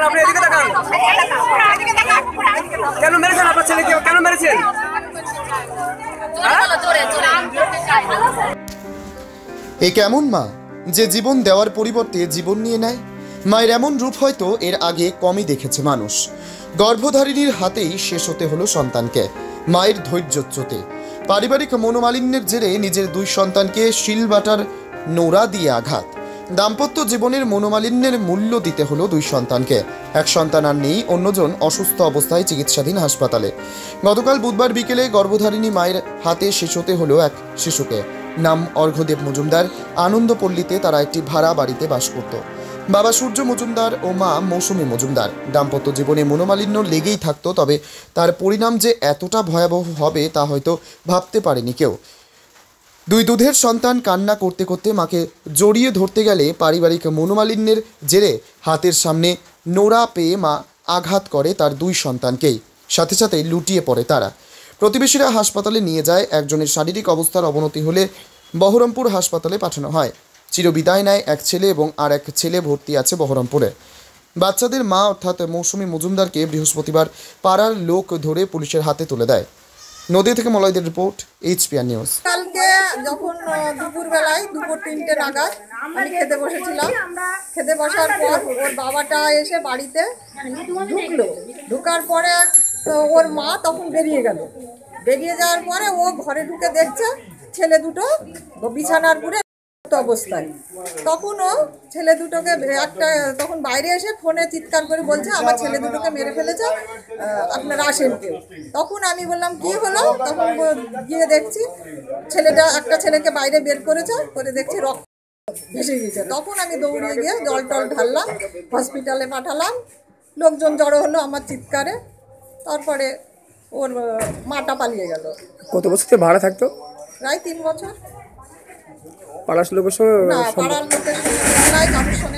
তাকান, আপনি এদিকে তাকান। কেন মেরেছেন আপনার ছেলেকে? কেন মেরেছেন? এ কেমন মা যে জীবন দেওয়ার পরিবর্তে জীবন নিয়ে নেয়? মায়ের এমন রূপ হয়তো এর আগে কমই দেখেছে মানুষ। গর্ভধারিণীর হাতেই শেষ হতে হলো সন্তানকে। মায়ের ধৈর্যচ্যুতি, পারিবারিক মনোমালিন্যের জেরে নিজের দুই সন্তানকে শিলবাটার নোড়া দিয়ে আঘাত, দাম্পত্য জীবনের মনোমালিন্যের মূল্য দিতে হলো দুই সন্তানকে। এক সন্তান আর নেই, অন্যজন অসুস্থ অবস্থায় চিকিৎসাধীন হাসপাতালে। গতকাল বুধবার বিকেলে গর্ভধারিণী মায়ের হাতে শেষ হতে হলো এক শিশুকে। নাম অর্ঘ্যদেব মজুমদার। আনন্দপল্লীতে তারা একটি ভাড়া বাড়িতে বাস করত। বাবা সূর্য মজুমদার ও মা মৌসুমী মজুমদার। দাম্পত্য জীবনে মনোমালিন্য লেগেই থাকতো, তবে তার পরিণাম যে এতটা ভয়াবহ হবে তা হয়তো ভাবতে পারেনি কেউ। দুই দুধের সন্তান কান্না করতে করতে মাকে জড়িয়ে ধরতে গেলে পারিবারিক মনোমালিন্যের জেরে হাতের সামনে নোড়া পেয়ে মা আঘাত করে তার দুই সন্তানকেই। সাথে সাথে লুটিয়ে পড়ে তারা। প্রতিবেশীরা হাসপাতালে নিয়ে যায়। একজনের শারীরিক অবস্থার অবনতি হলে বহরমপুর হাসপাতালে পাঠানো হয়। চিরবিদায় নেয় এক ছেলে এবং আর এক ছেলে ভর্তি আছে বহরমপুরে। বাচ্চাদের মা অর্থাৎ মৌসুমী মজুমদারকে বৃহস্পতিবার পাড়ার লোক ধরে পুলিশের হাতে তুলে দেয়। নদী থেকে মলয়দের রিপোর্ট, HPR নিউজ। কালকে যখন দুপুর 3টে নাগাদ আমি খেতে বসেছিলাম, খেতে বসার পর ওর বাবাটা এসে বাড়িতে ঢুকার পরে তো ওর মা তখন বেরিয়ে যাওয়ার পরে ও ঘরে ঢুকে দেখছে ছেলে দুটো বিছানার পুরে অবস্থায়। তখন ও ছেলে দুটোকে তখন বাইরে এসে ফোনে চিৎকার করে বলছে আমার ছেলে দুটোকে মেরে ফেলেছে, আপনারা আসেন কেউ। তখন আমি বললাম কি হলো? তখন গিয়ে দেখছি একটা ছেলেকে বাইরে বের করেছে, করে দেখছি রক্ত ভেসে গেছে। তখন আমি দৌড়িয়ে গিয়ে জল টল ঢাললাম, হসপিটালে পাঠালাম। লোকজন জড়ো হলো আমার চিৎকারে। তারপরে ওর মাটা পালিয়ে গেল। কত বছর থেকে ভাড়া থাকতো? প্রায় 3 বছর। পাড়ার লোকের সঙ্গে? না, পাড়ার লোকের সঙ্গে নাই, কারোর সঙ্গে